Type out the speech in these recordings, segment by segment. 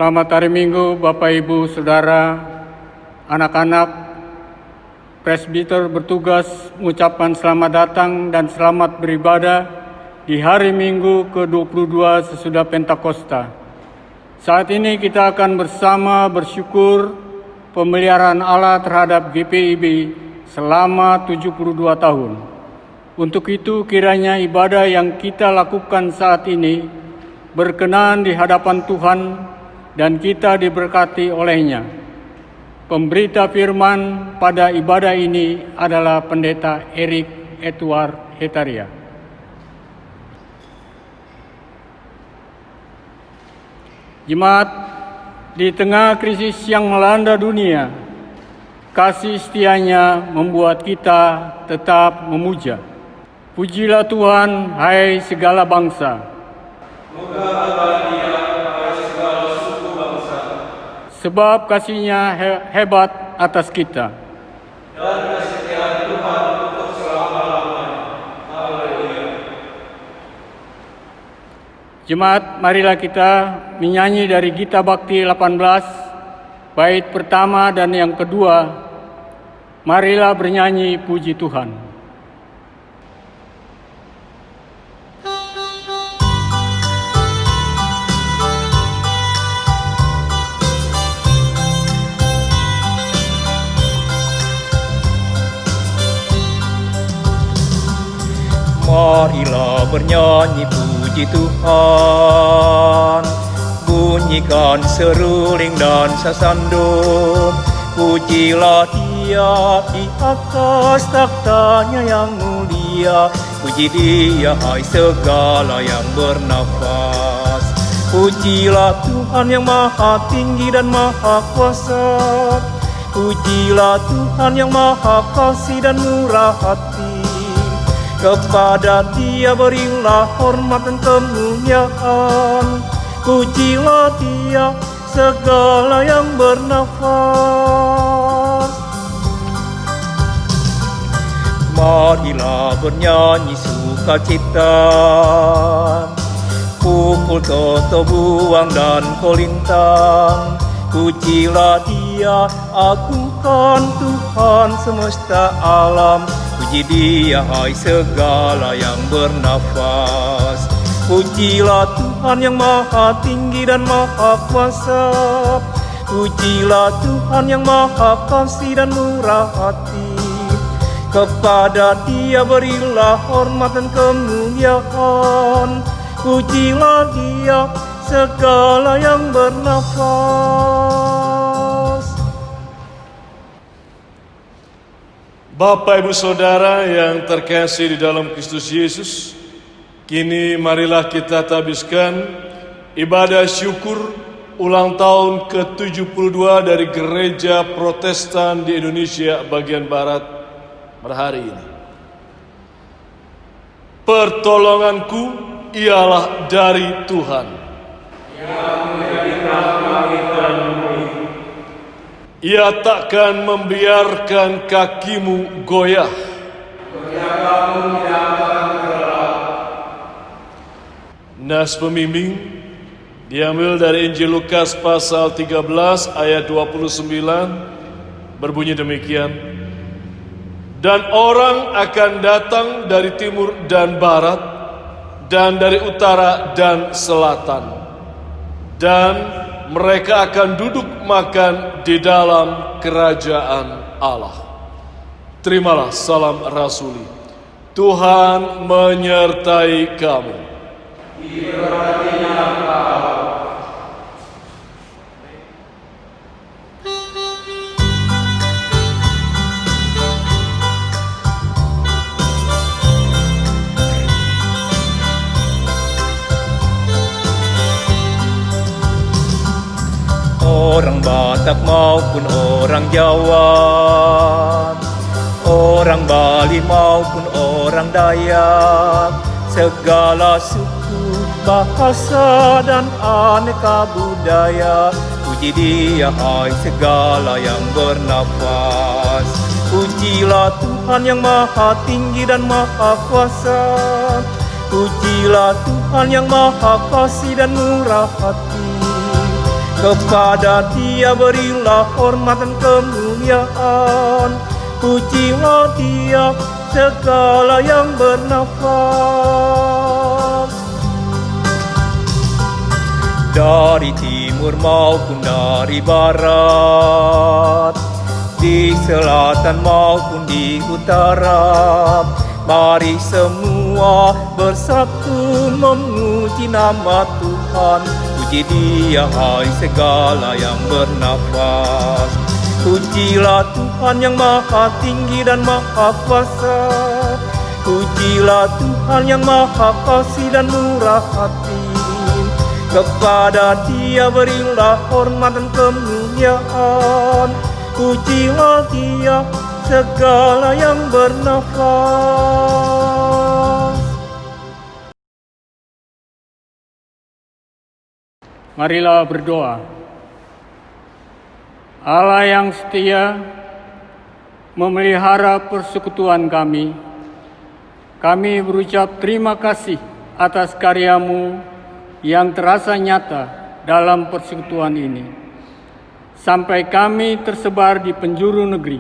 Selamat hari Minggu Bapak Ibu Saudara, anak-anak, presbiter bertugas mengucapkan selamat datang dan selamat beribadah di hari Minggu ke-22 sesudah Pentakosta. Saat ini kita akan bersama bersyukur pemeliharaan Allah terhadap GPIB selama 72 tahun. Untuk itu kiranya ibadah yang kita lakukan saat ini berkenan di hadapan Tuhan dan kita diberkati olehnya. Pemberita firman pada ibadah ini adalah Pendeta Erik Edward Hetaria. Jemaat, di tengah krisis yang melanda dunia, kasih setianya membuat kita tetap memuja. Pujilah Tuhan, hai segala bangsa. Moga bahagia, hai segala suku bangsa. Sebab kasih-Nya hebat atas kita. Dan kesetiaan Tuhan untuk selama-lamanya. Haleluya. Jemaat, marilah kita menyanyi dari Gita Bakti 18, bait pertama dan yang kedua. Marilah bernyanyi puji Tuhan. Marilah bernyanyi puji Tuhan, bunyikan seruling dan sasandung. Pujilah Dia di atas takhta-Nya yang mulia. Puji Dia hai segala yang bernafas. Pujilah Tuhan yang maha tinggi dan maha kuasa. Pujilah Tuhan yang maha kasih dan murah hati. Kepada Dia berilah hormat dan kemuliaan. Pujilah Dia segala yang bernafas. Marilah bernyanyi sukacita, pukul toto buang dan kolintang. Pujilah Dia, agungkan Tuhan semesta alam. Puji Dia hai segala yang bernafas. Pujilah Tuhan yang maha tinggi dan maha kuasa. Pujilah Tuhan yang maha kasih dan murah hati. Kepada Dia berilah hormat dan kemuliaan. Pujilah Dia segala yang bernafas. Bapak, Ibu, Saudara yang terkasih di dalam Kristus Yesus, kini marilah kita tabiskan ibadah syukur ulang tahun ke-72 dari Gereja Protestan di Indonesia bagian Barat pada hari ini. Pertolonganku ialah dari Tuhan, Yang menjadikan langit dan bumi. Ia takkan membiarkan kakimu goyah. Yang kamu tidak akan terlelap. Nas pembimbing diambil dari Injil Lukas pasal 13 ayat 29, berbunyi demikian. Dan orang akan datang dari timur dan barat, dan dari utara dan selatan, dan mereka akan duduk makan di dalam kerajaan Allah. Terimalah salam rasuli. Tuhan menyertai kamu. Diberkatinya engkau. Orang Batak maupun orang Jawa, orang Bali maupun orang Dayak, segala suku, bahasa dan aneka budaya. Puji Dia hai segala yang bernafas. Pujilah Tuhan yang maha tinggi dan maha kuasa. Pujilah Tuhan yang maha kasih dan murah hati. Kepada Dia berilah hormat dan kemuliaan. Pujilah Dia segala yang bernafas. Dari timur maupun dari barat, di selatan maupun di utara, mari semua bersatu memuji nama Tuhan. Puji Dia hai segala yang bernafas. Pujilah Tuhan yang maha tinggi dan maha kuasa. Pujilah Tuhan yang maha kasih dan murah hati. Kepada Dia berilah hormat dan kemuliaan. Pujilah Dia segala yang bernafas. Marilah berdoa. Allah yang setia memelihara persekutuan kami berucap terima kasih atas karya-Mu yang terasa nyata dalam persekutuan ini. Sampai kami tersebar di penjuru negeri,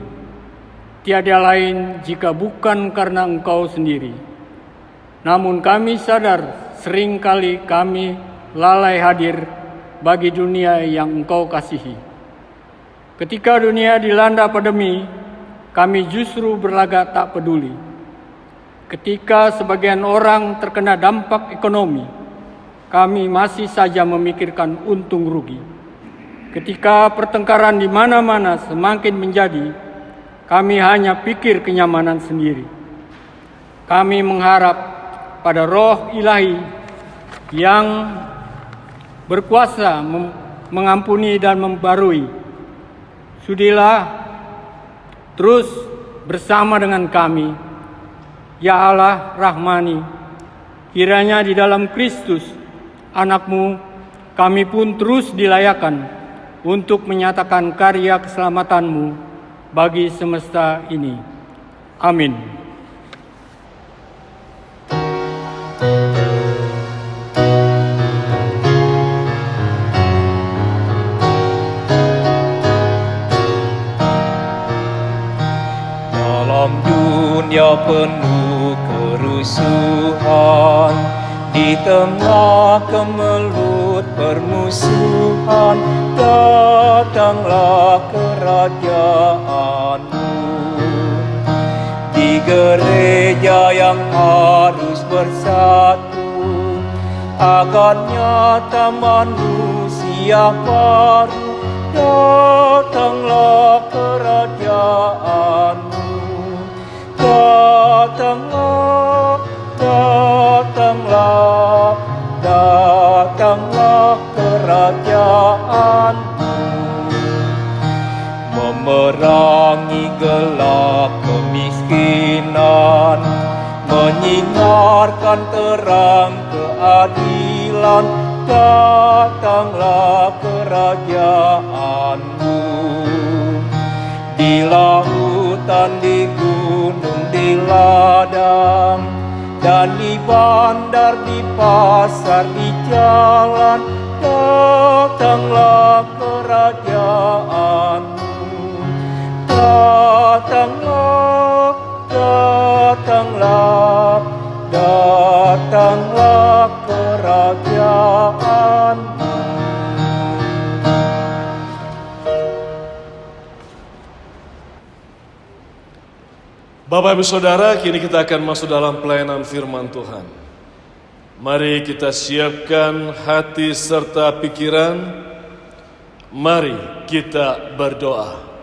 tiada lain jika bukan karena Engkau sendiri. Namun kami sadar seringkali kami lalai hadir bagi dunia yang Engkau kasihi. Ketika dunia dilanda pandemi, kami justru berlagak tak peduli. Ketika sebagian orang terkena dampak ekonomi, kami masih saja memikirkan untung rugi. Ketika pertengkaran di mana-mana semakin menjadi, kami hanya pikir kenyamanan sendiri. Kami mengharap pada Roh Ilahi yang berkuasa mengampuni dan membarui. Sudilah terus bersama dengan kami, ya Allah Rahmani. Kiranya di dalam Kristus, Anak-Mu, kami pun terus dilayakan untuk menyatakan karya keselamatan-Mu bagi semesta ini. Amin. Dalam dunia penuh kerusuhan, di tengah kemelut permusuhan, datanglah kerajaan-Mu. Di gereja yang harus bersatu, agar nyata manusia baru, datanglah kerajaan-Mu. Datanglah, datanglah, datanglah kerajaan-Mu. Memerangi gelap kemiskinan, menyinarkan terang keadilan, datanglah kerajaan-Mu. Di lautan, di gunung, di ladang, dan di bandar, di pasar, di jalan, datanglah kerajaan-Mu. Datanglah, datanglah, datanglah kerajaan-Mu. Bapak Ibu Saudara, kini kita akan masuk dalam pelayanan firman Tuhan. Mari kita siapkan hati serta pikiran. Mari kita berdoa.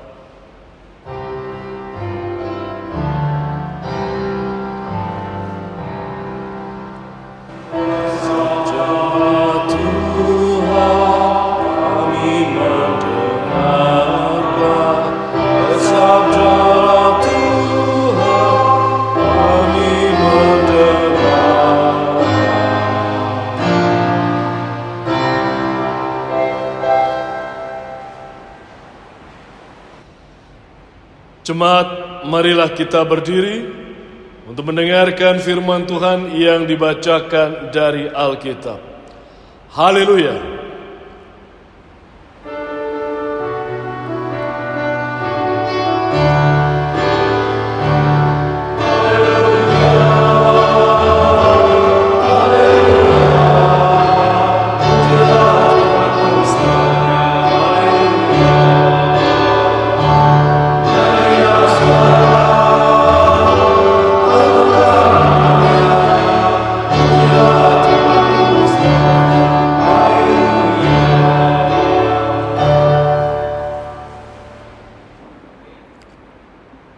Jemaat, marilah kita berdiri untuk mendengarkan firman Tuhan yang dibacakan dari Alkitab. Haleluya.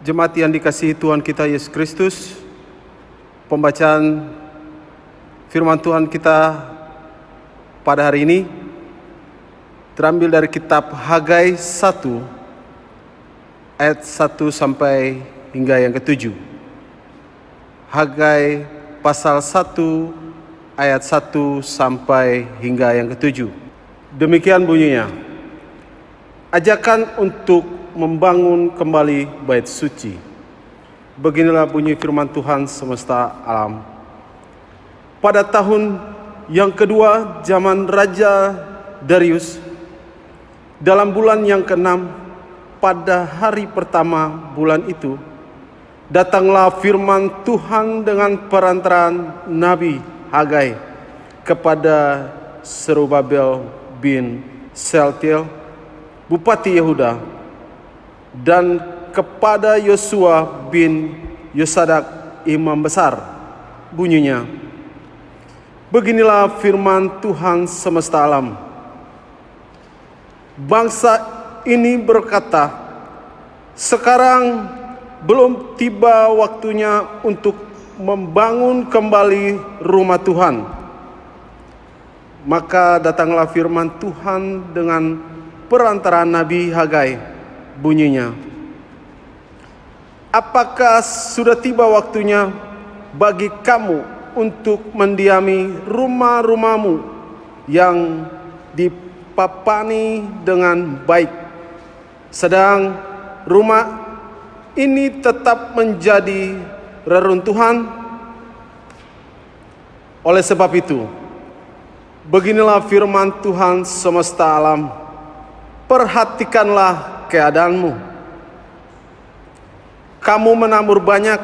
Jemaat yang dikasihi Tuhan kita Yesus Kristus, pembacaan firman Tuhan kita pada hari ini terambil dari kitab Hagai 1 ayat 1 sampai hingga yang ke-7. Hagai pasal 1 ayat 1 sampai hingga yang ke-7. Demikian bunyinya. Ajakan untuk membangun kembali bait suci. Beginilah bunyi firman Tuhan semesta alam. Pada tahun yang kedua zaman Raja Darius, dalam bulan yang ke-6, pada hari pertama bulan itu, datanglah firman Tuhan dengan perantaraan Nabi Hagai kepada Serubabel bin Sealtiel, Bupati Yehuda, dan kepada Yosua bin Yosadak, imam besar. Bunyinya, beginilah firman Tuhan semesta alam. Bangsa ini berkata, sekarang belum tiba waktunya untuk membangun kembali rumah Tuhan. Maka datanglah firman Tuhan dengan perantaraan Nabi Hagai. Bunyinya, apakah sudah tiba waktunya bagi kamu untuk mendiami rumah-rumahmu yang dipapani dengan baik, sedang rumah ini tetap menjadi reruntuhan? Oleh sebab itu, beginilah firman Tuhan semesta alam, perhatikanlah keadaanmu. Kamu menabur banyak,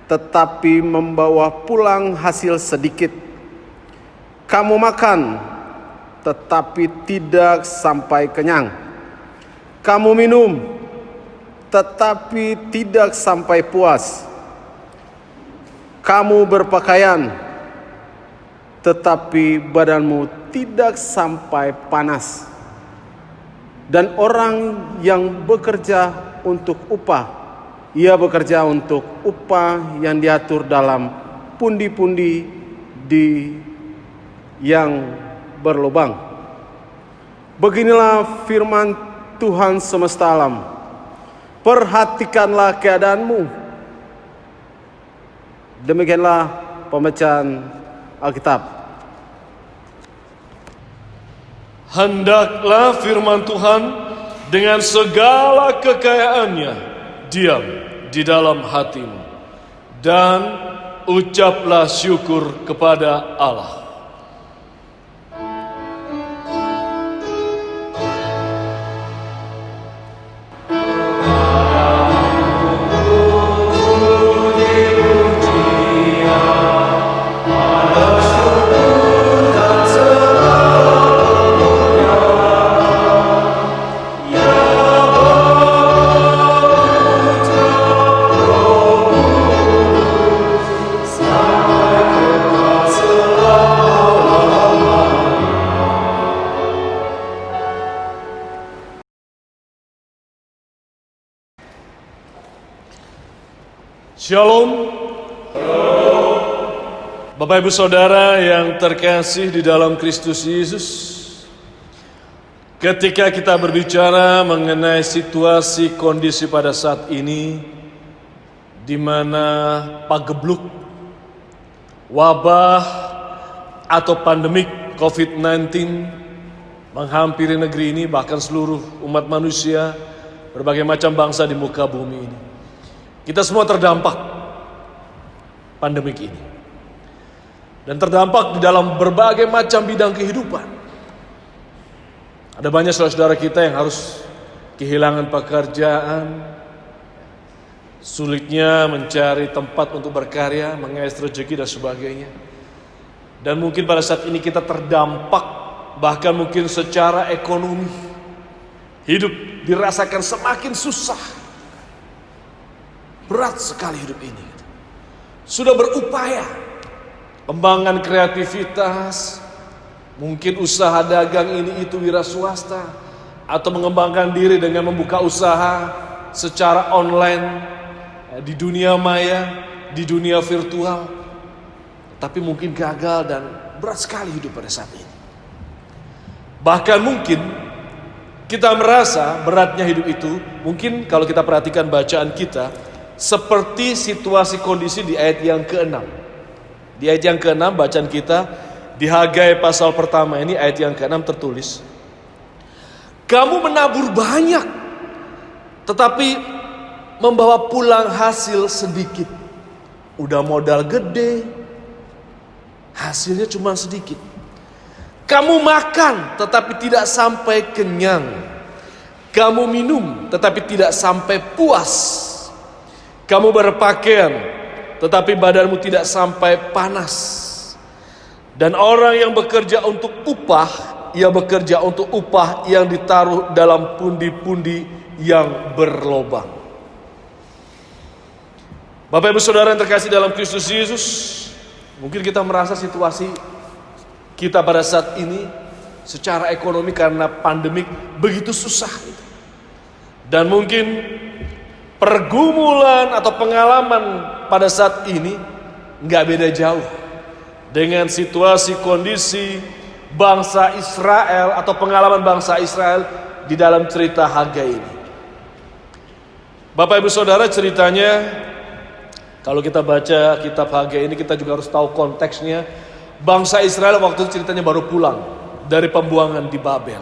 tetapi membawa pulang hasil sedikit. Kamu makan, tetapi tidak sampai kenyang. Kamu minum, tetapi tidak sampai puas. Kamu berpakaian, tetapi badanmu tidak sampai panas. Dan orang yang bekerja untuk upah, ia bekerja untuk upah yang diatur dalam pundi-pundi yang berlubang. Beginilah firman Tuhan semesta alam. Perhatikanlah keadaanmu. Demikianlah pembacaan Alkitab. Hendaklah firman Tuhan dengan segala kekayaannya diam di dalam hatimu, dan ucaplah syukur kepada Allah. Shalom. Bapak Ibu Saudara yang terkasih di dalam Kristus Yesus, ketika kita berbicara mengenai situasi kondisi pada saat ini, di mana pagebluk wabah atau pandemik COVID-19 menghampiri negeri ini, bahkan seluruh umat manusia, berbagai macam bangsa di muka bumi ini. Kita semua terdampak pandemik ini. Dan terdampak di dalam berbagai macam bidang kehidupan. Ada banyak saudara-saudara kita yang harus kehilangan pekerjaan, sulitnya mencari tempat untuk berkarya, mengais rezeki dan sebagainya. Dan mungkin pada saat ini kita terdampak, bahkan mungkin secara ekonomi. Hidup dirasakan semakin susah. Berat sekali hidup ini. Sudah berupaya pengembangan kreativitas, mungkin usaha dagang ini itu wira swasta, atau mengembangkan diri dengan membuka usaha secara online, di dunia maya, di dunia virtual, tapi mungkin gagal dan berat sekali hidup pada saat ini. Bahkan mungkin kita merasa beratnya hidup itu, mungkin kalau kita perhatikan bacaan kita, seperti situasi kondisi di ayat yang ke-6. Di ayat yang ke-6 bacaan kita, di Hagai pasal pertama ini ayat yang ke-6 tertulis, kamu menabur banyak, tetapi membawa pulang hasil sedikit. Udah modal gede, hasilnya cuma sedikit. Kamu makan tetapi tidak sampai kenyang. Kamu minum tetapi tidak sampai puas. Kamu berpakaian tetapi badanmu tidak sampai panas. Dan orang yang bekerja untuk upah, ia bekerja untuk upah yang ditaruh dalam pundi-pundi yang berlobang. Bapak Ibu Saudara yang terkasih dalam Kristus Yesus, mungkin kita merasa situasi kita pada saat ini secara ekonomi karena pandemik begitu susah. Dan mungkin pergumulan atau pengalaman pada saat ini nggak beda jauh dengan situasi kondisi bangsa Israel atau pengalaman bangsa Israel di dalam cerita Hagai ini. Bapak Ibu Saudara, ceritanya kalau kita baca kitab Hagai ini kita juga harus tahu konteksnya. Bangsa Israel waktu itu ceritanya baru pulang dari pembuangan di Babel.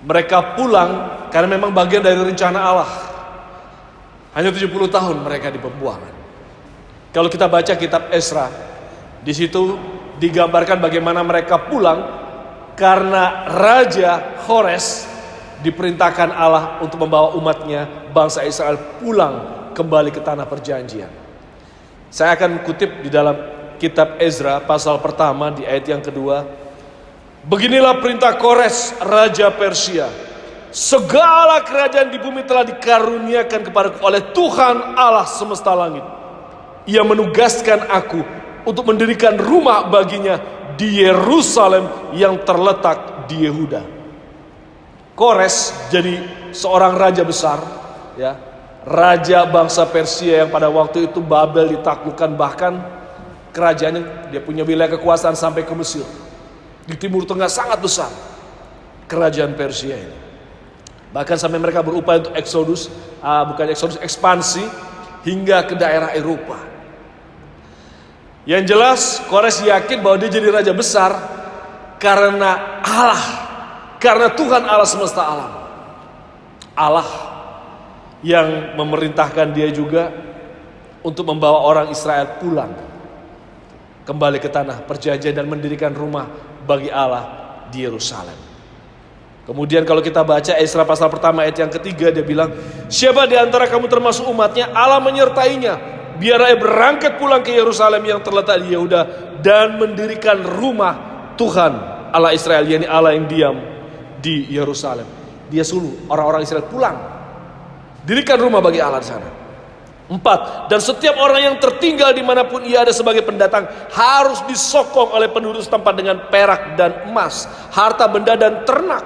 Mereka pulang karena memang bagian dari rencana Allah. Hanya 70 tahun mereka di pembuangan. Kalau kita baca kitab Ezra, di situ digambarkan bagaimana mereka pulang karena Raja Kores diperintahkan Allah untuk membawa umatnya, bangsa Israel, pulang kembali ke tanah perjanjian. Saya akan kutip di dalam kitab Ezra pasal pertama di ayat yang kedua. Beginilah perintah Kores, Raja Persia. Segala kerajaan di bumi telah dikaruniakan kepadaku oleh Tuhan Allah semesta langit. Ia menugaskan aku untuk mendirikan rumah baginya di Yerusalem yang terletak di Yehuda. Kores jadi seorang raja besar, ya, raja bangsa Persia yang pada waktu itu Babel ditaklukkan, bahkan kerajaannya dia punya wilayah kekuasaan sampai ke Mesir. Di Timur Tengah sangat besar kerajaan Persia ini. Bahkan sampai mereka berupaya untuk ekspansi hingga ke daerah Eropa. Yang jelas Kores yakin bahwa dia jadi raja besar karena Allah, karena Tuhan Allah semesta alam. Allah yang memerintahkan dia juga untuk membawa orang Israel pulang kembali ke tanah perjanjian dan mendirikan rumah bagi Allah di Yerusalem. Kemudian kalau kita baca Ezra pasal pertama ayat yang ketiga, dia bilang, siapa di antara kamu termasuk umatnya, Allah menyertainya. Biar ia berangkat pulang ke Yerusalem yang terletak di Yehuda dan mendirikan rumah Tuhan Allah Israel, yakni Allah yang diam di Yerusalem. Dia suruh orang-orang Israel pulang, dirikan rumah bagi Allah di sana. 4. Dan setiap orang yang tertinggal dimanapun ia ada sebagai pendatang harus disokong oleh penduduk setempat dengan perak dan emas, harta benda dan ternak,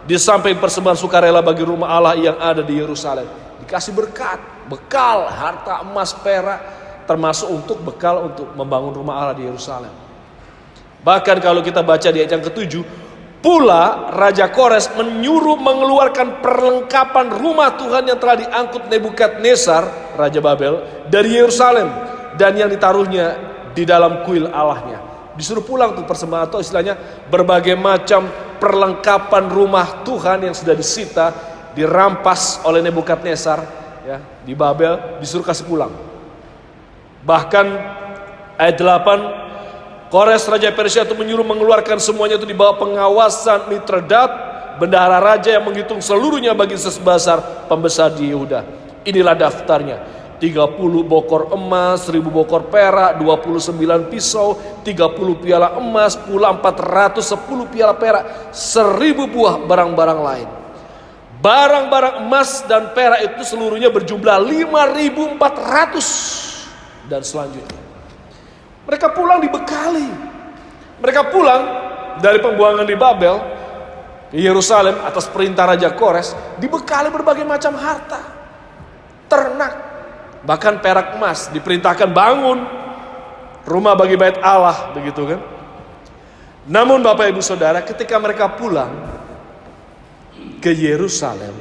di samping persembahan sukarela bagi rumah Allah yang ada di Yerusalem. Dikasih berkat, bekal, harta emas, perak, termasuk untuk bekal untuk membangun rumah Allah di Yerusalem. Bahkan kalau kita baca di ayat yang ke-7, pula Raja Kores menyuruh mengeluarkan perlengkapan rumah Tuhan yang telah diangkut Nebukadnezar, Raja Babel, dari Yerusalem dan yang ditaruhnya di dalam kuil Allahnya. Disuruh pulang tuh persembahan atau istilahnya berbagai macam perlengkapan rumah Tuhan yang sudah disita, dirampas oleh Nebukadnezar, ya, di Babel, disuruh kasih pulang. Bahkan ayat 8, Kores Raja Persia itu menyuruh mengeluarkan semuanya itu di bawah pengawasan Mitredat, bendahara raja yang menghitung seluruhnya bagi sesbasar pembesar di Yehuda. Inilah daftarnya: 30 bokor emas, 1000 bokor perak, 29 pisau, 30 piala emas, pula 410 piala perak, 1000 buah barang-barang lain. Barang-barang emas dan perak itu seluruhnya berjumlah 5.400 dan selanjutnya. Mereka pulang dibekali. Mereka pulang dari pembuangan di Babel ke Yerusalem atas perintah Raja Kores, dibekali berbagai macam harta. bahkan perak emas, diperintahkan bangun rumah bagi bait Allah, begitu kan? Namun Bapak Ibu Saudara, ketika mereka pulang ke Yerusalem,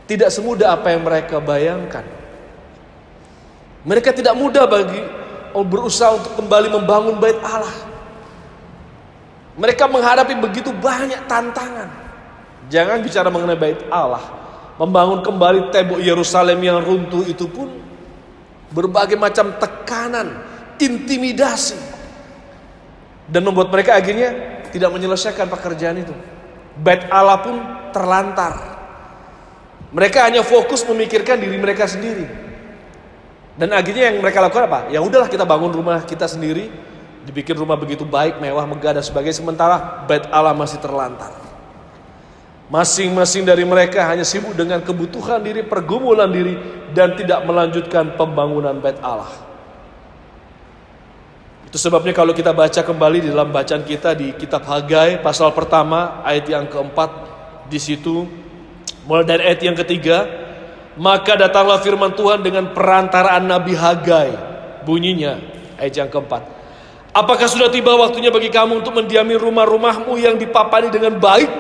tidak semudah apa yang mereka bayangkan. Mereka tidak mudah berusaha untuk kembali membangun bait Allah. Mereka menghadapi begitu banyak tantangan. Jangan bicara mengenai bait Allah, membangun kembali tembok Yerusalem yang runtuh itu pun berbagai macam tekanan, intimidasi, dan membuat mereka akhirnya tidak menyelesaikan pekerjaan itu. Bait Allah pun terlantar. Mereka hanya fokus memikirkan diri mereka sendiri. Dan akhirnya yang mereka lakukan apa? Ya udahlah, kita bangun rumah kita sendiri, dibikin rumah begitu baik, mewah, megah dan sebagainya, sementara bait Allah masih terlantar. Masing-masing dari mereka hanya sibuk dengan kebutuhan diri, pergumulan diri, dan tidak melanjutkan pembangunan bait Allah. Itu sebabnya kalau kita baca kembali di dalam bacaan kita di kitab Hagai pasal pertama ayat yang keempat, di situ mulai dari ayat yang ketiga, maka datanglah firman Tuhan dengan perantaraan Nabi Hagai. Bunyinya ayat yang keempat, apakah sudah tiba waktunya bagi kamu untuk mendiami rumah-rumahmu yang dipapani dengan baik,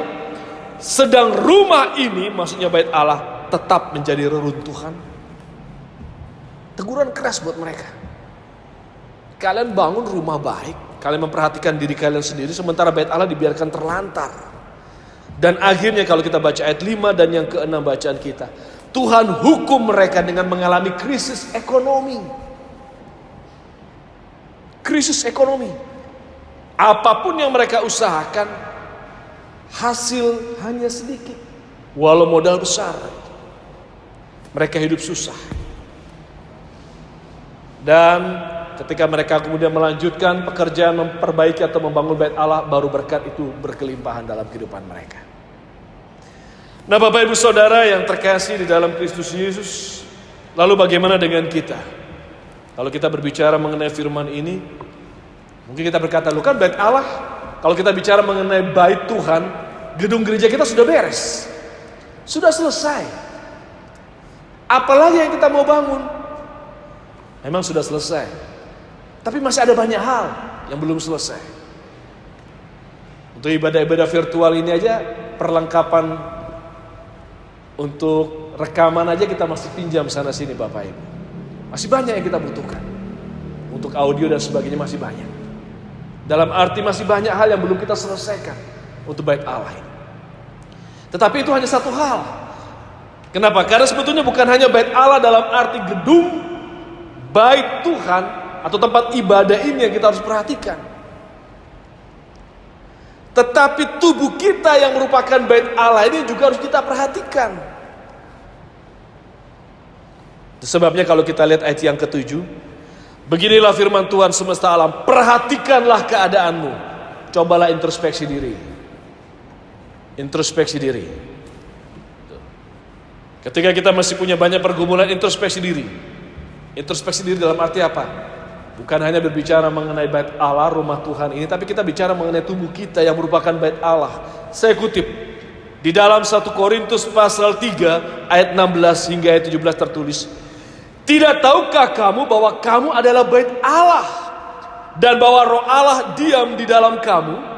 sedang rumah ini, maksudnya bait Allah, tetap menjadi reruntuhan? Teguran keras buat mereka. Kalian bangun rumah baik, kalian memperhatikan diri kalian sendiri, sementara bait Allah dibiarkan terlantar. Dan akhirnya kalau kita baca ayat 5 dan yang ke-6 bacaan kita, Tuhan hukum mereka dengan mengalami krisis ekonomi. Krisis ekonomi. Apapun yang mereka usahakan, hasil hanya sedikit. Walau modal besar, mereka hidup susah. Dan ketika mereka kemudian melanjutkan pekerjaan memperbaiki atau membangun bait Allah, baru berkat itu berkelimpahan dalam kehidupan mereka. Nah, Bapak Ibu Saudara yang terkasih di dalam Kristus Yesus, lalu bagaimana dengan kita? Kalau kita berbicara mengenai firman ini, mungkin kita berkata, lu kan bait Allah. Kalau kita bicara mengenai bait Tuhan, gedung gereja kita sudah beres, sudah selesai. Apalagi yang kita mau bangun? Memang sudah selesai, tapi masih ada banyak hal yang belum selesai. Untuk ibadah-ibadah virtual ini aja, perlengkapan untuk rekaman aja kita masih pinjam sana sini Bapak Ibu. Masih banyak yang kita butuhkan. Untuk audio dan sebagainya masih banyak. Dalam arti masih banyak hal yang belum kita selesaikan untuk bait Allah ini. Tetapi itu hanya satu hal. Kenapa? Karena sebetulnya bukan hanya bait Allah dalam arti gedung, bait Tuhan atau tempat ibadah ini yang kita harus perhatikan. Tetapi tubuh kita yang merupakan bait Allah ini juga harus kita perhatikan. Sebabnya kalau kita lihat ayat yang ke-7, beginilah firman Tuhan semesta alam, perhatikanlah keadaanmu. Cobalah introspeksi diri. Introspeksi diri. Ketika kita masih punya banyak pergumulan, introspeksi diri. Introspeksi diri dalam arti apa? Bukan hanya berbicara mengenai bait Allah, rumah Tuhan ini, tapi kita bicara mengenai tubuh kita yang merupakan bait Allah. Saya kutip di dalam 1 Korintus pasal 3 ayat 16 hingga ayat 17 tertulis, tidak tahukah kamu bahwa kamu adalah bait Allah dan bahwa Roh Allah diam di dalam kamu?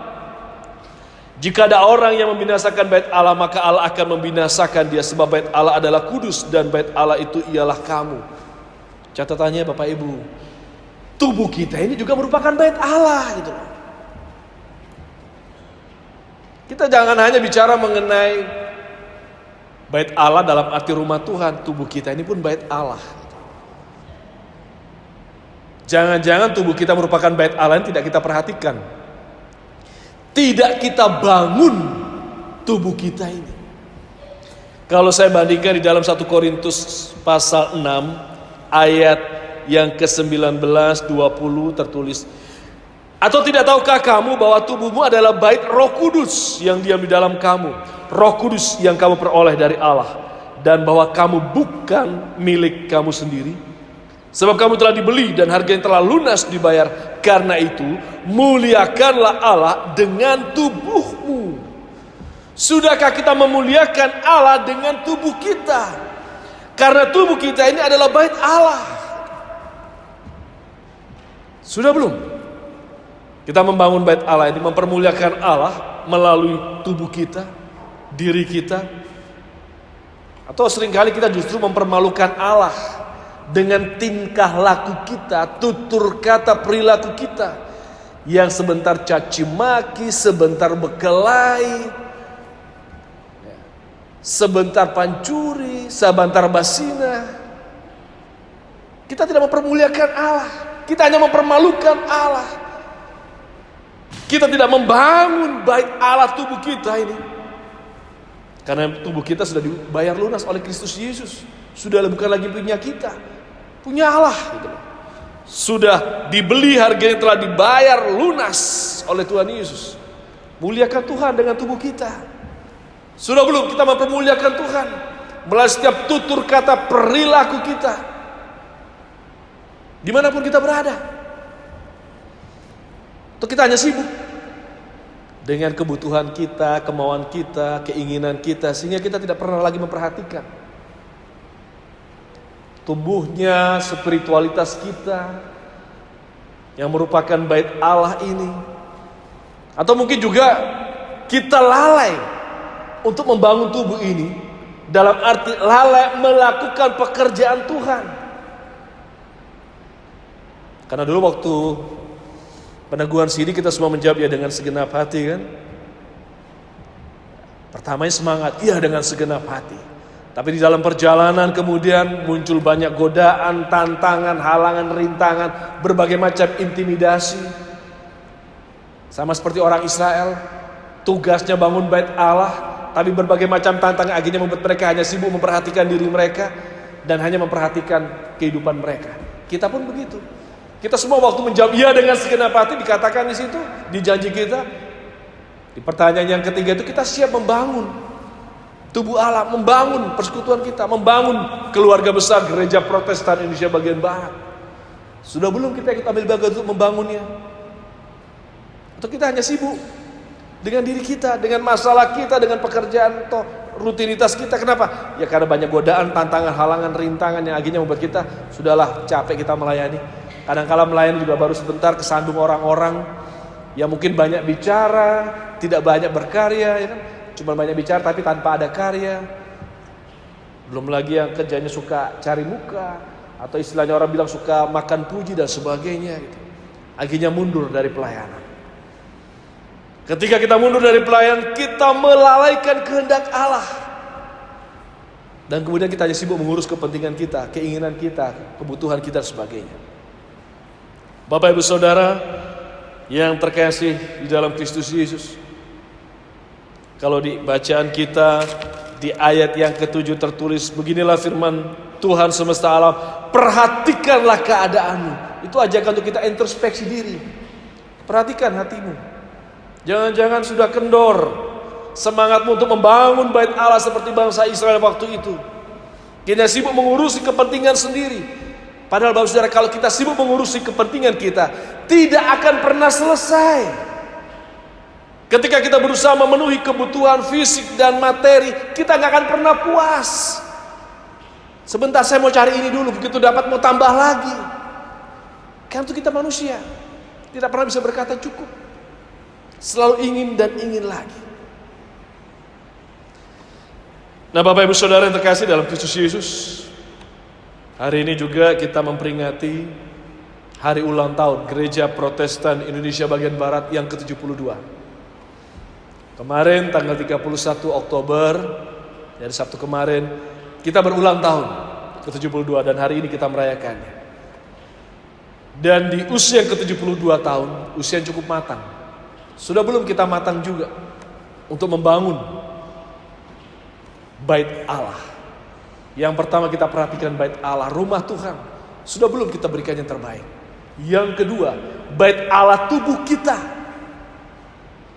Jika ada orang yang membinasakan bait Allah, maka Allah akan membinasakan dia, sebab bait Allah adalah kudus dan bait Allah itu ialah kamu. Catatannya Bapak Ibu, tubuh kita ini juga merupakan bait Allah gitu loh. Kita jangan hanya bicara mengenai bait Allah dalam arti rumah Tuhan, tubuh kita ini pun bait Allah. Jangan-jangan tubuh kita merupakan bait Allah yang tidak kita perhatikan. Tidak kita bangun tubuh kita ini. Kalau saya bandingkan di dalam 1 Korintus pasal 6 ayat yang ke-19, 20 tertulis, atau tidak tahukah kamu bahwa tubuhmu adalah bait Roh Kudus yang diam di dalam kamu, Roh Kudus yang kamu peroleh dari Allah, dan bahwa kamu bukan milik kamu sendiri, sebab kamu telah dibeli dan harganya telah lunas dibayar. Karena itu muliakanlah Allah dengan tubuhmu. Sudahkah kita memuliakan Allah dengan tubuh kita? Karena tubuh kita ini adalah bait Allah. Sudah belum? Kita membangun bait Allah ini, mempermuliakan Allah melalui tubuh kita, diri kita. Atau seringkali kita justru mempermalukan Allah dengan tingkah laku kita, tutur kata, perilaku kita yang sebentar caci maki, sebentar berkelahi, sebentar pancuri, sebentar basina. Kita tidak mempermuliakan Allah, kita hanya mempermalukan Allah. Kita tidak membangun bait Allah tubuh kita ini, karena tubuh kita sudah dibayar lunas oleh Kristus Yesus. Sudah bukan lagi punya kita, punya Allah gitu. Sudah dibeli, harganya telah dibayar lunas oleh Tuhan Yesus. Muliakan Tuhan dengan tubuh kita. Sudah belum kita mempermuliakan Tuhan melalui setiap tutur kata, perilaku kita, dimanapun kita berada? Atau kita hanya sibuk dengan kebutuhan kita, kemauan kita, keinginan kita, sehingga kita tidak pernah lagi memperhatikan tumbuhnya spiritualitas kita yang merupakan bait Allah ini. Atau mungkin juga kita lalai untuk membangun tubuh ini, dalam arti lalai melakukan pekerjaan Tuhan. Karena dulu waktu peneguhan sini kita semua menjawab ya dengan segenap hati kan. Pertamanya semangat, iya dengan segenap hati. Tapi di dalam perjalanan kemudian muncul banyak godaan, tantangan, halangan, rintangan, berbagai macam intimidasi. Sama seperti orang Israel, tugasnya bangun bait Allah, tapi berbagai macam tantangan akhirnya membuat mereka hanya sibuk memperhatikan diri mereka dan hanya memperhatikan kehidupan mereka. Kita pun begitu. Kita semua waktu menjawab iya dengan segenap hati, dikatakan di situ, di janji kita. Di pertanyaan yang ketiga itu kita siap membangun tubuh Allah, membangun persekutuan kita, membangun keluarga besar Gereja Protestan Indonesia bagian Barat. Sudah belum kita ikut ambil bagian untuk membangunnya? Atau kita hanya sibuk dengan diri kita, dengan masalah kita, dengan pekerjaan atau rutinitas kita? Kenapa? Ya karena banyak godaan, tantangan, halangan, rintangan yang akhirnya membuat kita sudahlah capek kita melayani. Kadang-kala melayani juga baru sebentar, kesandung orang-orang yang mungkin banyak bicara, tidak banyak berkarya, ya kan? Cuma banyak bicara tapi tanpa ada karya. Belum lagi yang kerjanya suka cari muka, atau istilahnya orang bilang suka makan puji dan sebagainya gitu. Akhirnya mundur dari pelayanan. Ketika kita mundur dari pelayanan, kita melalaikan kehendak Allah. Dan kemudian kita hanya sibuk mengurus kepentingan kita, keinginan kita, kebutuhan kita dan sebagainya. Bapak Ibu Saudara yang terkasih di dalam Kristus Yesus, kalau di bacaan kita di ayat yang ke-7 tertulis, beginilah firman Tuhan semesta alam, perhatikanlah keadaanmu. Itu ajakan untuk kita introspeksi diri. Perhatikan hatimu. Jangan-jangan sudah kendor semangatmu untuk membangun bait Allah seperti bangsa Israel waktu itu. Kita sibuk mengurusi kepentingan sendiri. Padahal Bapak Saudara, kalau kita sibuk mengurusi kepentingan kita, tidak akan pernah selesai. Ketika kita berusaha memenuhi kebutuhan fisik dan materi, kita nggak akan pernah puas. Sebentar saya mau cari ini dulu, begitu dapat mau tambah lagi. Karena itu kita manusia, tidak pernah bisa berkata cukup. Selalu ingin dan ingin lagi. Nah Bapak Ibu Saudara yang terkasih dalam Kristus Yesus, hari ini juga kita memperingati hari ulang tahun Gereja Protestan Indonesia bagian Barat yang ke-72. Kemarin tanggal 31 Oktober, dari Sabtu kemarin, kita berulang tahun ke-72 dan hari ini kita merayakannya. Dan di usia yang ke-72 tahun, usia yang cukup matang. Sudah belum kita matang juga untuk membangun bait Allah? Yang pertama kita perhatikan bait Allah, rumah Tuhan. Sudah belum kita berikan yang terbaik? Yang kedua, bait Allah tubuh kita.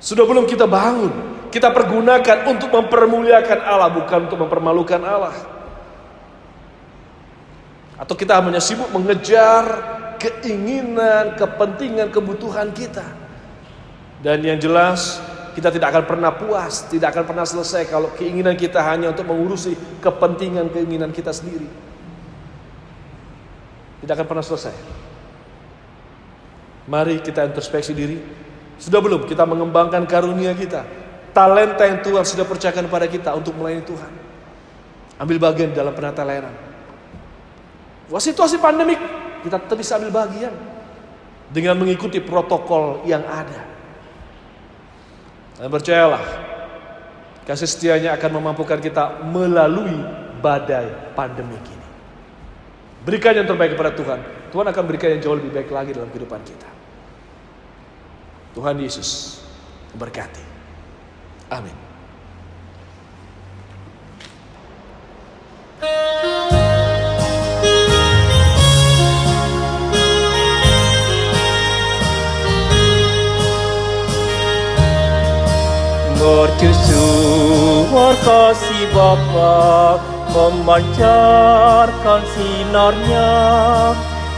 Sudah belum kita bangun? Kita pergunakan untuk mempermuliakan Allah, bukan untuk mempermalukan Allah. Atau kita hanya sibuk mengejar keinginan, kepentingan, kebutuhan kita. Dan yang jelas kita tidak akan pernah puas, tidak akan pernah selesai kalau keinginan kita hanya untuk mengurusi keinginan kita sendiri. Tidak akan pernah selesai. Mari kita introspeksi diri. Sudah belum kita mengembangkan karunia kita, talenta yang Tuhan sudah percayakan kepada kita untuk melayani Tuhan? Ambil bagian dalam penata layanan. Wah, situasi pandemik, kita tetap bisa ambil bagian dengan mengikuti protokol yang ada. Dan percayalah, kasih setianya akan memampukan kita melalui badai pandemik ini. Berikan yang terbaik kepada Tuhan. Tuhan akan berikan yang jauh lebih baik lagi dalam kehidupan kita. Tuhan Yesus memberkati. Amin. Mercusuar kasih Bapa memancarkan sinarnya,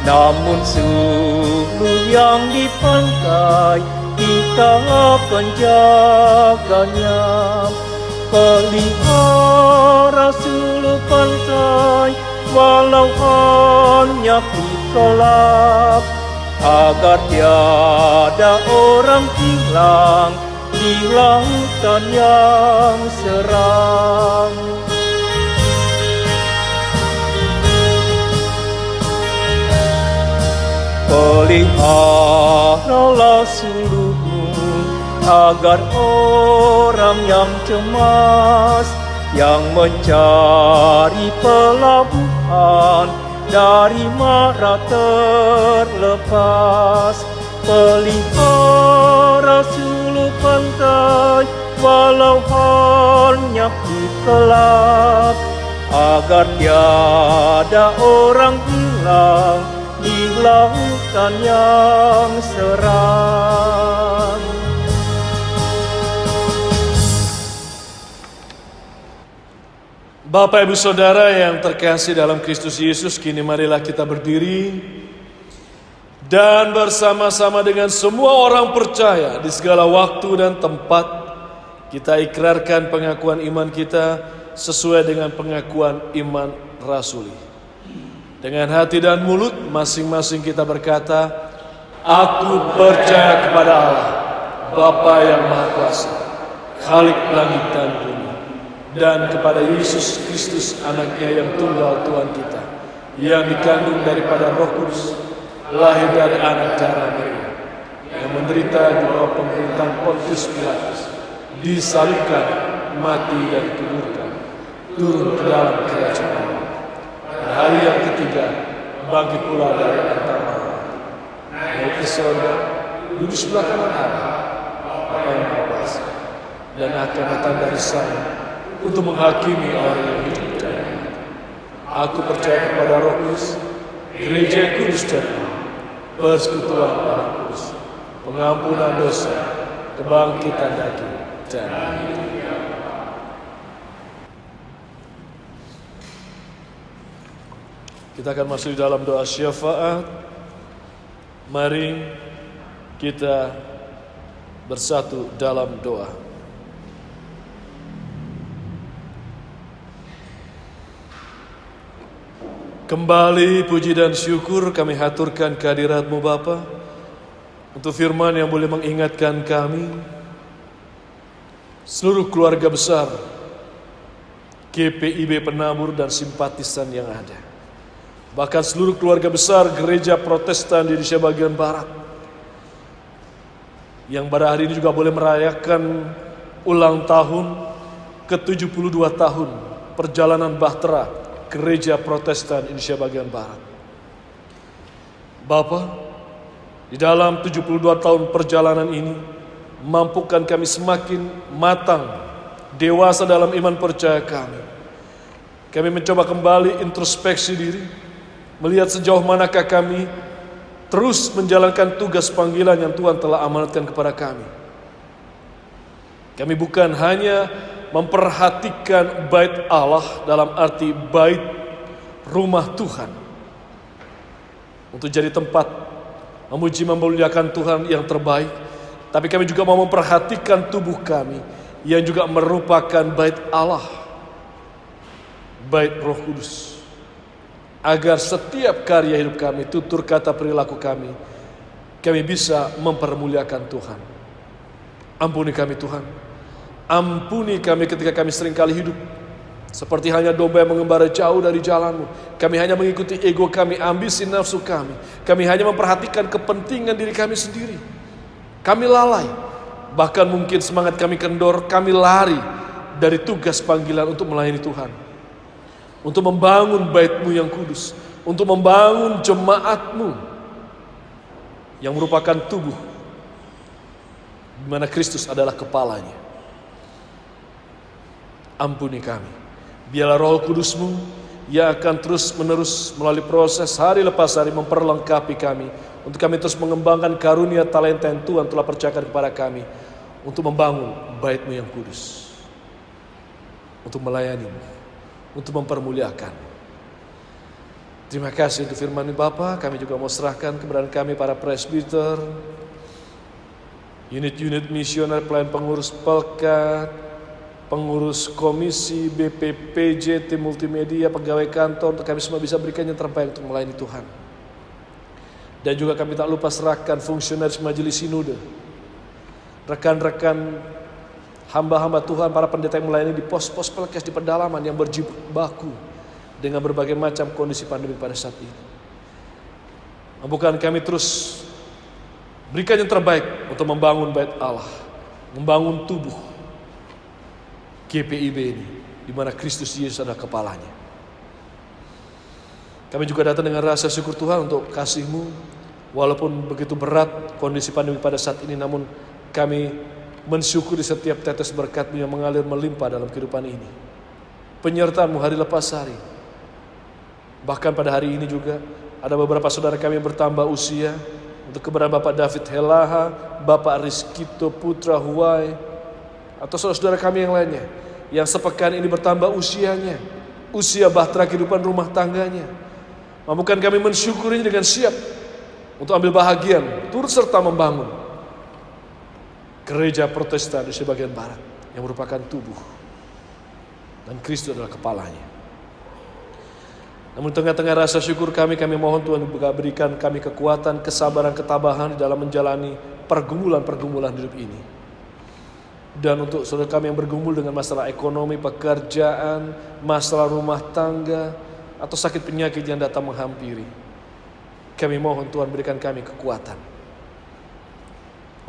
namun suluh yang di pantai kita penjaganya. Pelihara suluh pantai walau hanya gelap, agar tiada orang hilang di lautan yang seram. Peliharalah suluhmu agar orang yang cemas, yang mencari pelabuhan dari mara terlepas. Pelihara suluh pantai walau hanya gelap, agar tiada orang hilang di lautan yang seram. Bapak Ibu Saudara yang terkasih dalam Kristus Yesus, kini marilah kita berdiri dan bersama-sama dengan semua orang percaya di segala waktu dan tempat kita ikrarkan pengakuan iman kita sesuai dengan pengakuan iman rasuli. Dengan hati dan mulut masing-masing kita berkata, aku percaya kepada Allah, Bapa yang Maha Kuasa, Khalik langit dan bumi, dan kepada Yesus Kristus anaknya yang tunggal Tuhan kita, yang dikandung daripada Roh Kudus, lahir dari anak darah Maria, yang menderita di bawah pemerintahan Pontius Pilatus, disalibkan, mati dan dikuburkan, turun ke dalam kerajaan Allah. Pada hari yang ketiga bangkit pula dari antara orang, naik ke surga, duduk sebelah kanan Allah, Bapa yang Maha Kuasa, dan akan datang dari sana untuk menghakimi orang yang hidup dan mati. Aku percaya kepada Roh Kudus, gereja yang kudus dan persekutuan orang kudus, pengampunan dosa, kebangkitan daging dan hidup. Kita akan masuk di dalam doa syafaat. Mari kita bersatu dalam doa. Kembali puji dan syukur kami haturkan kehadirat-Mu Bapa, untuk firman yang boleh mengingatkan kami, seluruh keluarga besar GPIB Penabur dan simpatisan yang ada, bahkan seluruh keluarga besar gereja Protestan di Indonesia bagian Barat, yang pada hari ini juga boleh merayakan ulang tahun ke-72 tahun perjalanan bahtera Gereja Protestan Indonesia bagian Barat. Bapa, di dalam 72 tahun perjalanan ini, mampukan kami semakin matang, dewasa dalam iman percaya kami. Kami mencoba kembali introspeksi diri, melihat sejauh manakah kami terus menjalankan tugas panggilan yang Tuhan telah amanatkan kepada kami. Kami bukan hanya memperhatikan bait Allah dalam arti bait rumah Tuhan untuk jadi tempat memuji memuliakan Tuhan yang terbaik, tapi kami juga mau memperhatikan tubuh kami yang juga merupakan bait Allah, bait Roh Kudus. Agar setiap karya hidup kami, tutur kata, perilaku kami bisa mempermuliakan Tuhan. Ampuni kami Tuhan. Ampuni kami ketika kami seringkali hidup seperti hanya domba yang mengembara jauh dari jalan-Mu. Kami hanya mengikuti ego kami, ambisi nafsu kami. Kami hanya memperhatikan kepentingan diri kami sendiri. Kami lalai. Bahkan mungkin semangat kami kendor, kami lari dari tugas panggilan untuk melayani Tuhan. Untuk membangun bait-Mu yang kudus. Untuk membangun jemaat-Mu yang merupakan tubuh di mana Kristus adalah kepalanya. Ampuni kami. Biarlah Roh Kudus-Mu yang akan terus menerus melalui proses hari lepas hari memperlengkapi kami. Untuk kami terus mengembangkan karunia talenta yang Tuhan telah percayakan kepada kami. Untuk membangun bait-Mu yang kudus. Untuk melayani-Mu. Untuk mempermuliakan. Terima kasih untuk firman Bapa. Kami juga mau serahkan keberadaan kami para presbiter, unit-unit misioner, pelayan pengurus pelkat, pengurus komisi, BPPJ, tim multimedia, pegawai kantor, untuk kami semua bisa berikan yang terbaik untuk melayani Tuhan. Dan juga kami tak lupa serahkan fungsionaris majelis sinode, rekan-rekan hamba-hamba Tuhan, para pendeta yang melayani di pos-pos pelkes di pedalaman yang berjibaku dengan berbagai macam kondisi pandemi pada saat ini. Mampukan kami terus berikan yang terbaik untuk membangun bait Allah, membangun tubuh GPIB ini, di mana Kristus Yesus adalah kepalanya. Kami juga datang dengan rasa syukur Tuhan untuk kasih-Mu, walaupun begitu berat kondisi pandemi pada saat ini, namun kami mensyukuri setiap tetes berkat-Mu yang mengalir melimpah dalam kehidupan ini. Penyertaan-Mu hari lepas hari. Bahkan pada hari ini juga ada beberapa saudara kami yang bertambah usia. Untuk keberadaan Bapak David Helaha, Bapak Rizkito Putra Huwai, atau saudara-saudara kami yang lainnya yang sepekan ini bertambah usianya, usia bahtera kehidupan rumah tangganya. Mampukan kami mensyukurinya dengan siap untuk ambil bahagian, turut serta membangun gereja Protestan di sebagian barat yang merupakan tubuh dan Kristus adalah kepalanya. Namun tengah-tengah rasa syukur kami mohon Tuhan berikan kami kekuatan, kesabaran, ketabahan di dalam menjalani pergumulan-pergumulan hidup ini. Dan untuk saudara kami yang bergumul dengan masalah ekonomi, pekerjaan, masalah rumah tangga, atau sakit penyakit yang datang menghampiri, kami mohon Tuhan berikan kami kekuatan.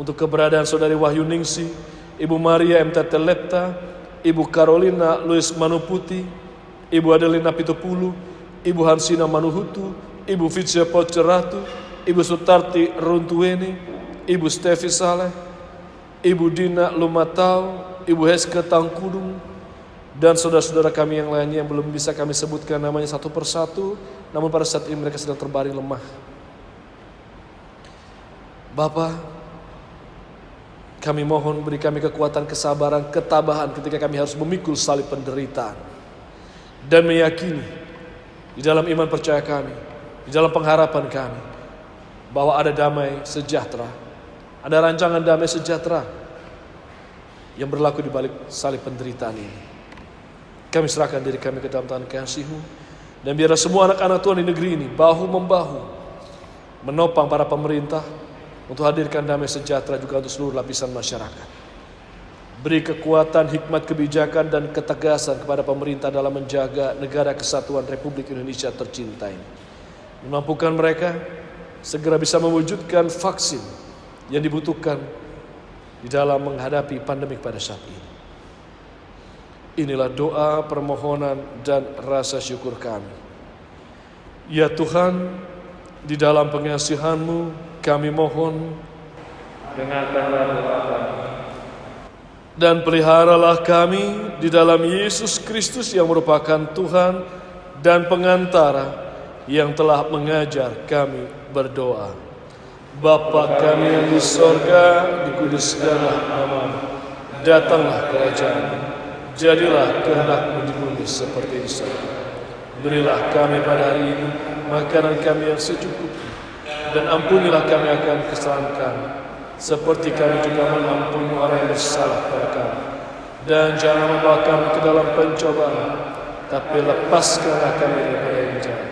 Untuk keberadaan saudari Wahyu Ningsi, Ibu Maria MT Lepta, Ibu Carolina Luis Manuputi, Ibu Adelina Pitupulu, Ibu Hansina Manuhutu, Ibu Fitsia Poceratu, Ibu Sutarti Runtuweni, Ibu Stevi Saleh, Ibu Dina Lumatau, Ibu Heske Tangkudung, dan saudara-saudara kami yang lainnya yang belum bisa kami sebutkan namanya satu persatu, namun pada saat ini mereka sedang terbaring lemah. Bapa, kami mohon beri kami kekuatan, kesabaran, ketabahan ketika kami harus memikul salib penderitaan. Dan meyakini di dalam iman percaya kami, di dalam pengharapan kami, bahwa ada damai sejahtera, ada rancangan damai sejahtera yang berlaku di balik salib penderitaan ini. Kami serahkan diri kami ke dalam tangan kasih-Mu, dan biarlah semua anak-anak Tuhan di negeri ini bahu-membahu menopang para pemerintah untuk hadirkan damai sejahtera juga untuk seluruh lapisan masyarakat. Beri kekuatan, hikmat, kebijakan, dan ketegasan kepada pemerintah dalam menjaga negara kesatuan Republik Indonesia tercinta ini. Memampukan mereka segera bisa mewujudkan vaksin yang dibutuhkan di dalam menghadapi pandemik pada saat ini. Inilah doa, permohonan, dan rasa syukur kami. Ya Tuhan, di dalam pengasihan-Mu kami mohon, dengarkanlah doa kami. Dan peliharalah kami di dalam Yesus Kristus yang merupakan Tuhan dan pengantara yang telah mengajar kami berdoa. Bapa kami yang di sorga, dikuduskanlah nama-Mu. Datanglah kerajaan-Mu. Jadilah kehendak-Mu di bumi seperti di surga. Berilah kami pada hari ini makanan kami yang secukupnya, dan ampunilah kami akan kesalahan kami, seperti kami juga mengampuni orang yang bersalah kepada kami. Dan jangan membawa kami ke dalam pencobaan, tapi lepaskanlah kami daripada yang jahat.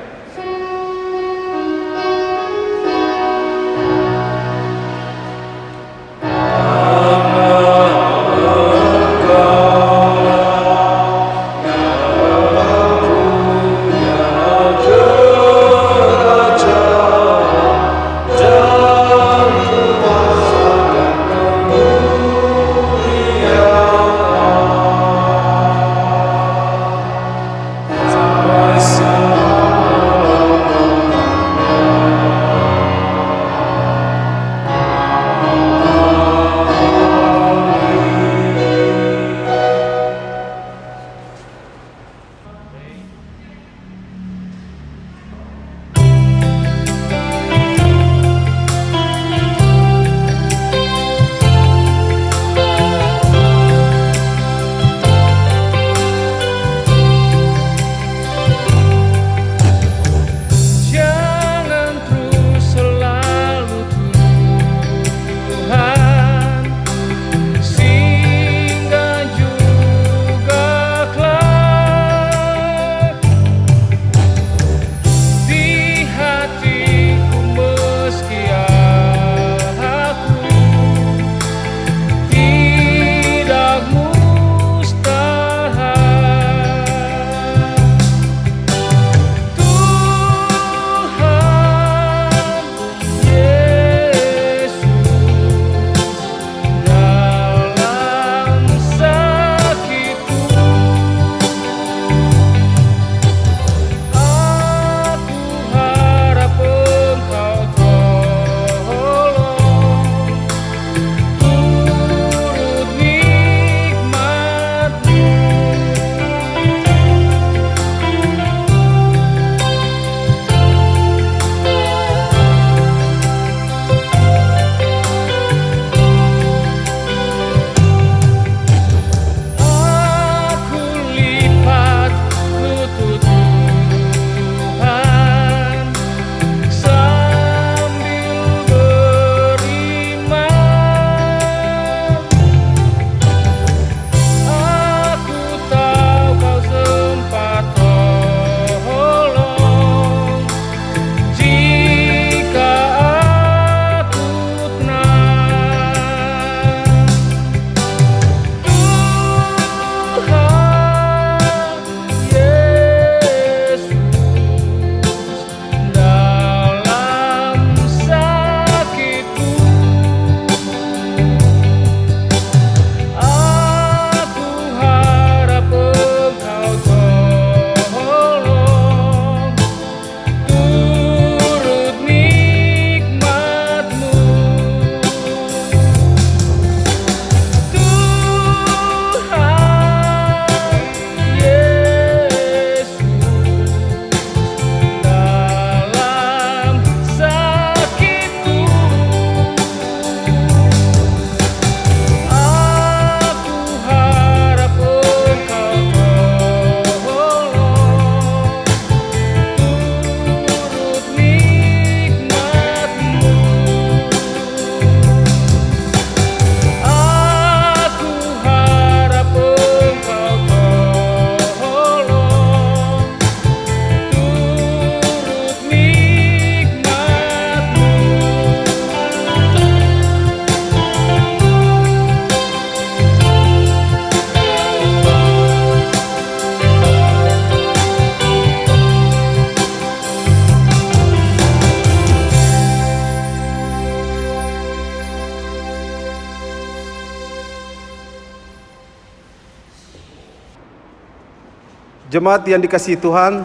Jemaat yang dikasihi Tuhan,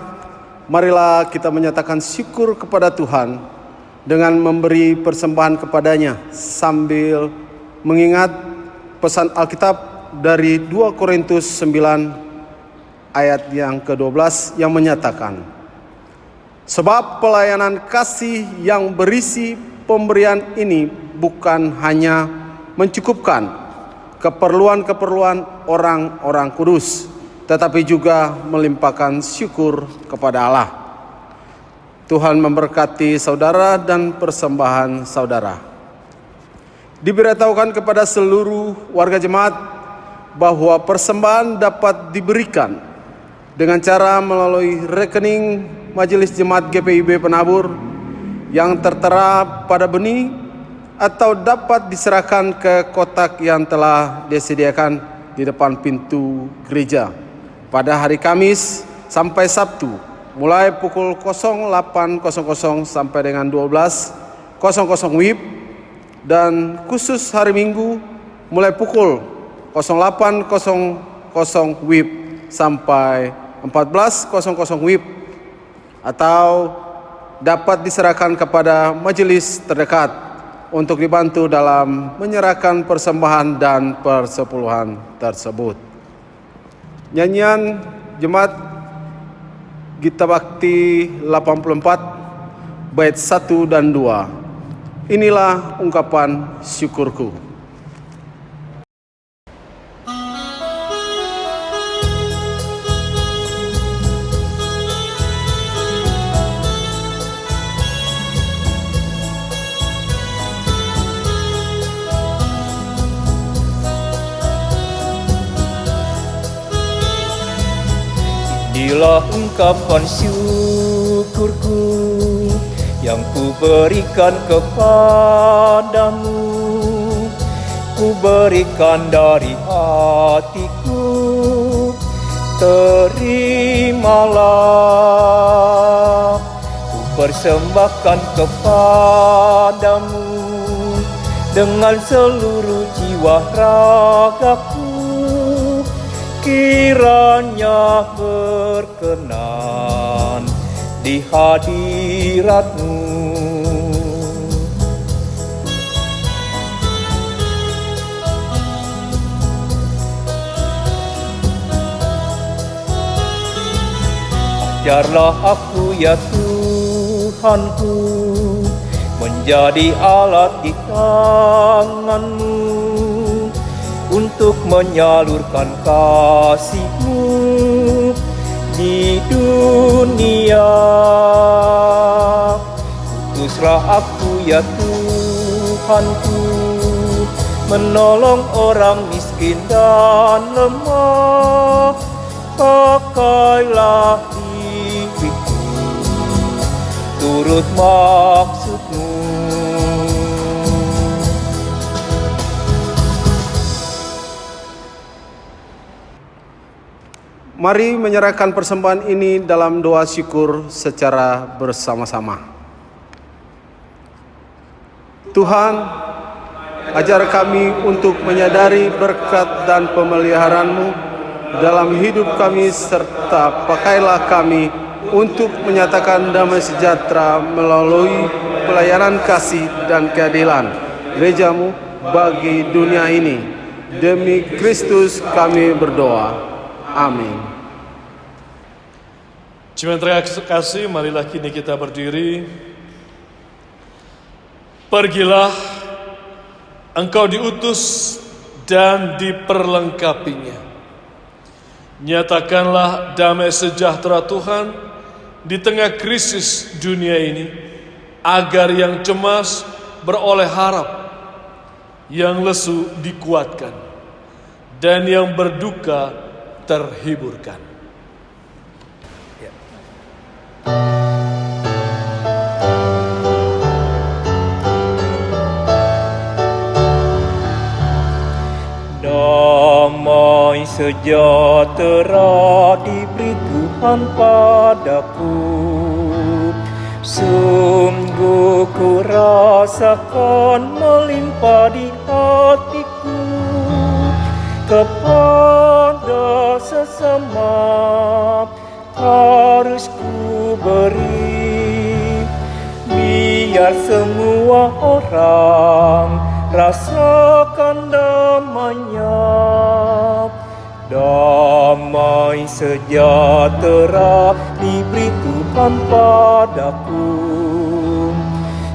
marilah kita menyatakan syukur kepada Tuhan dengan memberi persembahan kepadanya sambil mengingat pesan Alkitab dari 2 Korintus 9 ayat yang ke-12 yang menyatakan, sebab pelayanan kasih yang berisi pemberian ini bukan hanya mencukupkan keperluan-keperluan orang-orang kudus, tetapi juga melimpahkan syukur kepada Allah. Tuhan memberkati saudara dan persembahan saudara. Diberitahukan kepada seluruh warga jemaat bahwa persembahan dapat diberikan dengan cara melalui rekening Majelis Jemaat GPIB Penabur yang tertera pada benih, atau dapat diserahkan ke kotak yang telah disediakan di depan pintu gereja pada hari Kamis sampai Sabtu mulai pukul 08.00 sampai dengan 12.00 WIB, dan khusus hari Minggu mulai pukul 08.00 WIB sampai 14.00 WIB, atau dapat diserahkan kepada majelis terdekat untuk dibantu dalam menyerahkan persembahan dan persepuluhan tersebut. Nyanyian Jemaat Gita Bakti 84 bait 1 dan 2. Inilah ungkapan syukurku. Inilah ungkapan syukurku yang ku berikan kepadamu. Ku berikan dari hatiku, terimalah. Ku persembahkan kepadamu dengan seluruh jiwa ragaku. Kiranya berkenan di hadirat-Mu. Ajarlah aku ya Tuhanku, menjadi alat di tangan-Mu untuk menyalurkan kasih-Mu di dunia. Utuslah aku ya Tuhanku, menolong orang miskin dan lemah. Pakailah diriku turut maksud-Mu. Mari menyerahkan persembahan ini dalam doa syukur secara bersama-sama. Tuhan, ajar kami untuk menyadari berkat dan pemeliharaan-Mu dalam hidup kami, serta pakailah kami untuk menyatakan damai sejahtera melalui pelayanan kasih dan keadilan gereja-Mu bagi dunia ini. Demi Kristus kami berdoa. Amin. Jemaat terkasih, marilah kini kita berdiri. Pergilah, engkau diutus dan diperlengkapinya. Nyatakanlah damai sejahtera Tuhan di tengah krisis dunia ini, agar yang cemas beroleh harap, yang lesu dikuatkan, dan yang berduka terhiburkan. Damai sejahtera diberi Tuhan padaku. Sungguh ku rasakan melimpah di hatiku. Kepada sesama harus ku beri, biar semua orang rasakan damainya. Damai sejahtera diberi Tuhan padaku.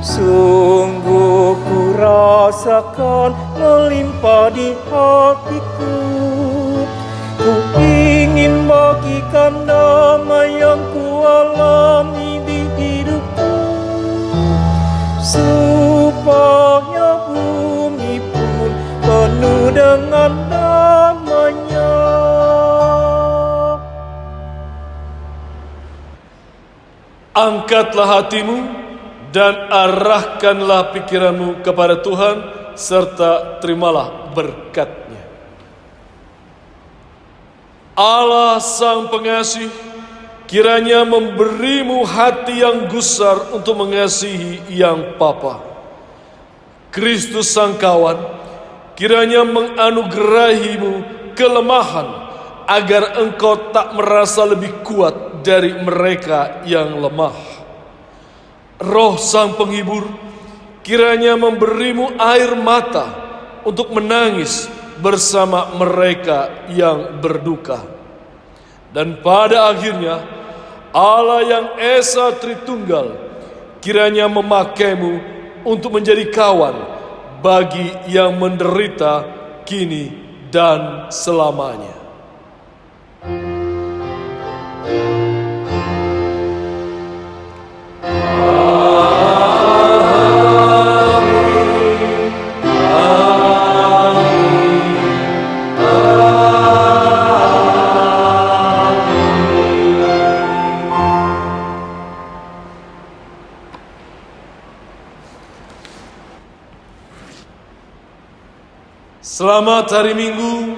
Sungguh ku rasakan melimpah di hatiku. Ku ingin bagikan damai yang ku alami di hidupku, supaya bumi Angkatlah hatimu dan arahkanlah pikiranmu kepada Tuhan, serta terimalah berkat-Nya. Allah Sang Pengasih, kiranya memberimu hati yang gusar untuk mengasihi yang papa. Kristus Sang Kawan, kiranya menganugerahimu kelemahan, agar engkau tak merasa lebih kuat dari mereka yang lemah. Roh Sang Penghibur, kiranya memberimu air mata untuk menangis bersama mereka yang berduka. Dan pada akhirnya, Allah yang Esa Tritunggal, kiranya memakaimu untuk menjadi kawan bagi yang menderita kini dan selamanya. Selamat hari Minggu.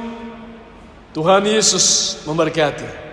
Tuhan Yesus memberkati.